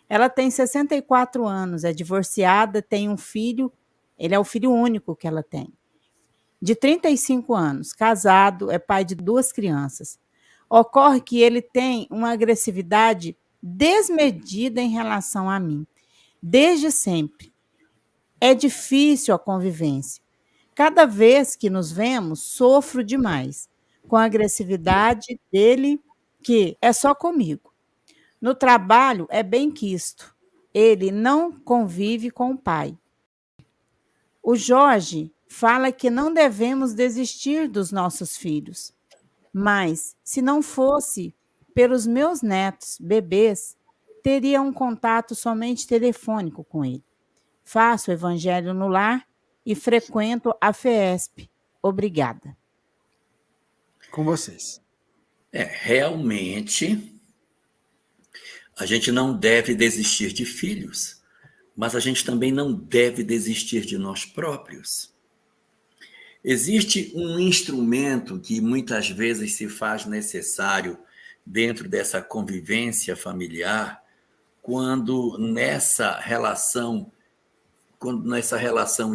Ela tem 64 anos, é divorciada, tem um filho, ele é o filho único que ela tem. De 35 anos, casado, é pai de 2 crianças. Ocorre que ele tem uma agressividade desmedida em relação a mim, desde sempre. É difícil a convivência. Cada vez que nos vemos, sofro demais com a agressividade dele, que é só comigo. No trabalho, é bem quisto. Ele não convive com o pai. O Jorge fala que não devemos desistir dos nossos filhos, mas se não fosse pelos meus netos, bebês, teria um contato somente telefônico com ele. Faço o evangelho no lar e frequento a FESP. Obrigada. Com vocês. Realmente, a gente não deve desistir de filhos, mas a gente também não deve desistir de nós próprios. Existe um instrumento que muitas vezes se faz necessário dentro dessa convivência familiar, quando nessa relação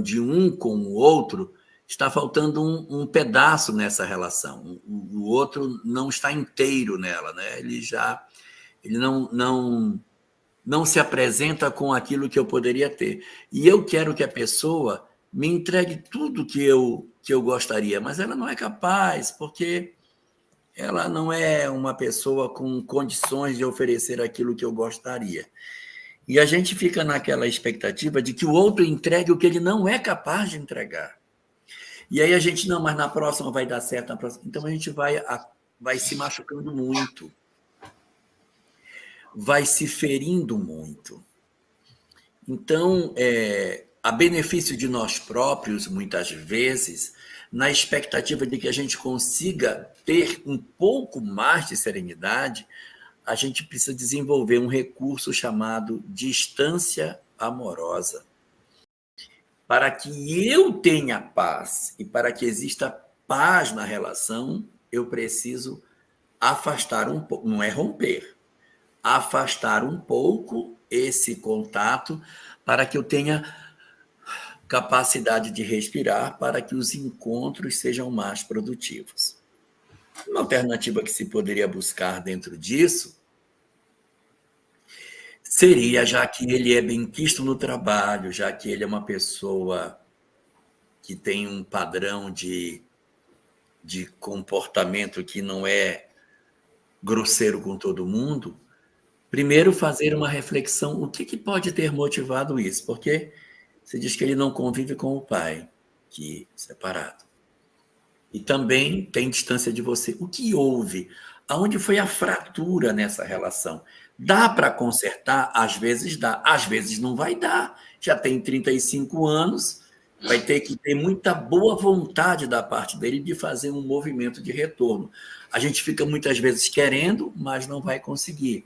de um com o outro, está faltando um pedaço nessa relação. O outro não está inteiro nela, né? Ele não se apresenta com aquilo que eu poderia ter. E eu quero que a pessoa me entregue tudo que eu gostaria, mas ela não é capaz, porque ela não é uma pessoa com condições de oferecer aquilo que eu gostaria. E a gente fica naquela expectativa de que o outro entregue o que ele não é capaz de entregar. E aí a gente, não, mas na próxima vai dar certo, na próxima. Então a gente vai se machucando muito, vai se ferindo muito. Então, a benefício de nós próprios, muitas vezes, na expectativa de que a gente consiga ter um pouco mais de serenidade, a gente precisa desenvolver um recurso chamado distância amorosa. Para que eu tenha paz e para que exista paz na relação, eu preciso afastar um pouco, não é romper, afastar um pouco esse contato para que eu tenha capacidade de respirar, para que os encontros sejam mais produtivos. Uma alternativa que se poderia buscar dentro disso seria, já que ele é benquisto no trabalho, já que ele é uma pessoa que tem um padrão de comportamento que não é grosseiro com todo mundo, primeiro fazer uma reflexão, o que pode ter motivado isso? Porque você diz que ele não convive com o pai, que é separado. E também tem distância de você. O que houve? Aonde foi a fratura nessa relação? Dá para consertar? Às vezes dá, às vezes não vai dar. Já tem 35 anos, vai ter que ter muita boa vontade da parte dele de fazer um movimento de retorno. A gente fica muitas vezes querendo, mas não vai conseguir.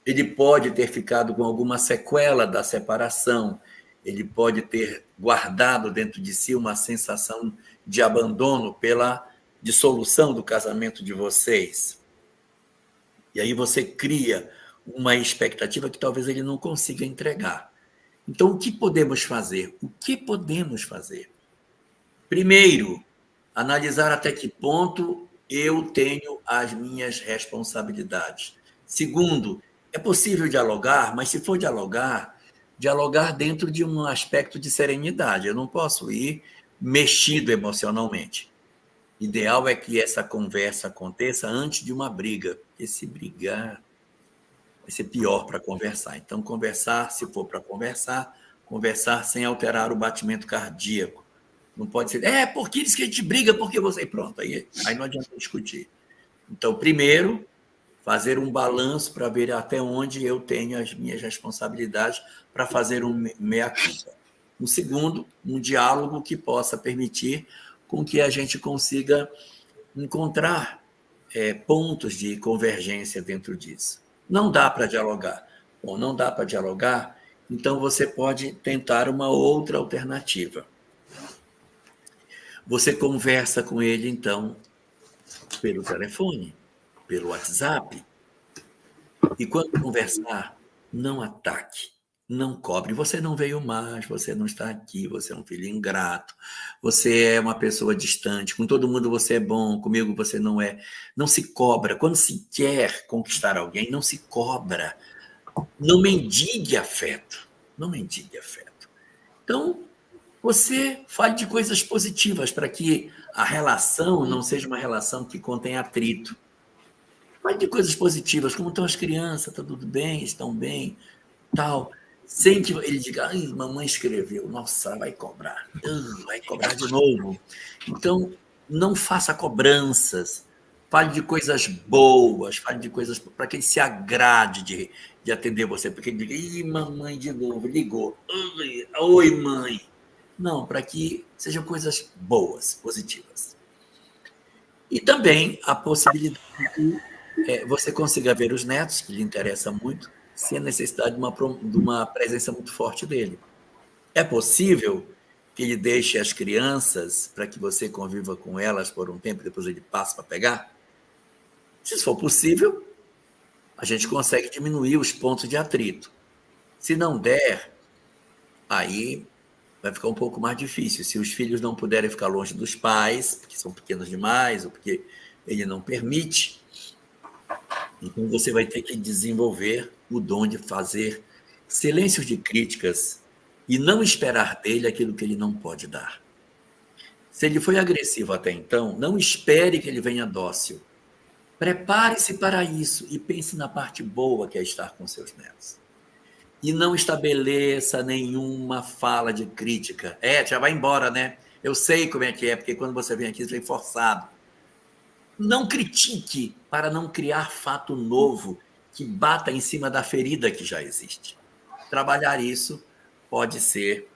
Ele pode ter ficado com alguma sequela da separação, ele pode ter guardado dentro de si uma sensação de abandono pela dissolução do casamento de vocês. E aí você cria uma expectativa que talvez ele não consiga entregar. Então, o que podemos fazer? O que podemos fazer? Primeiro, analisar até que ponto eu tenho as minhas responsabilidades. Segundo, é possível dialogar, mas se for dialogar dentro de um aspecto de serenidade. Eu não posso ir mexido emocionalmente. Ideal é que essa conversa aconteça antes de uma briga, porque se brigar vai ser pior para conversar. Então, conversar, se for para conversar sem alterar o batimento cardíaco. Não pode ser, porque diz que a gente briga, porque você... E pronto, aí não adianta discutir. Então, primeiro, fazer um balanço para ver até onde eu tenho as minhas responsabilidades para fazer um meia-culpa. Um segundo, um diálogo que possa permitir com que a gente consiga encontrar pontos de convergência dentro disso. Não dá para dialogar. Bom, não dá para dialogar, então você pode tentar uma outra alternativa. Você conversa com ele, então, pelo telefone, pelo WhatsApp. E quando conversar, não ataque, não cobre. Você não veio mais, você não está aqui, você é um filho ingrato, você é uma pessoa distante, com todo mundo você é bom, comigo você não é. Não se cobra. Quando se quer conquistar alguém, não se cobra. Não mendigue afeto. Não mendigue afeto. Então, você fale de coisas positivas para que a relação não seja uma relação que contém atrito. Fale de coisas positivas, como estão as crianças, está tudo bem, estão bem, tal. Sem que ele diga, ai, mamãe escreveu, nossa, vai cobrar de novo. Então, não faça cobranças, fale de coisas boas, fale de coisas para que ele se agrade de atender você, porque ele diga, ih, mamãe de novo, ligou, oi, mãe. Não, para que sejam coisas boas, positivas. E também a possibilidade de você consiga ver os netos, que lhe interessa muito, sem a necessidade de uma presença muito forte dele. É possível que ele deixe as crianças para que você conviva com elas por um tempo e depois ele passe para pegar? Se isso for possível, a gente consegue diminuir os pontos de atrito. Se não der, aí vai ficar um pouco mais difícil. Se os filhos não puderem ficar longe dos pais, porque são pequenos demais, ou porque ele não permite, então você vai ter que desenvolver o dom de fazer silêncios de críticas e não esperar dele aquilo que ele não pode dar. Se ele foi agressivo até então, não espere que ele venha dócil. Prepare-se para isso e pense na parte boa que é estar com seus netos. E não estabeleça nenhuma fala de crítica. Já vai embora, né? Eu sei como é que é, porque quando você vem aqui, você vem forçado. Não critique para não criar fato novo que bata em cima da ferida que já existe. Trabalhar isso pode ser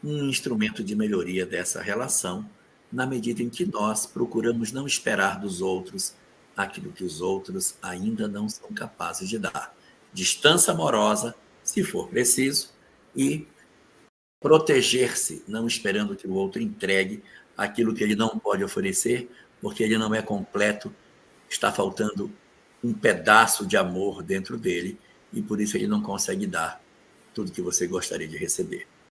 um instrumento de melhoria dessa relação, na medida em que nós procuramos não esperar dos outros aquilo que os outros ainda não são capazes de dar. Distância amorosa, se for preciso, e proteger-se, não esperando que o outro entregue aquilo que ele não pode oferecer, porque ele não é completo, está faltando um pedaço de amor dentro dele, e por isso ele não consegue dar tudo que você gostaria de receber.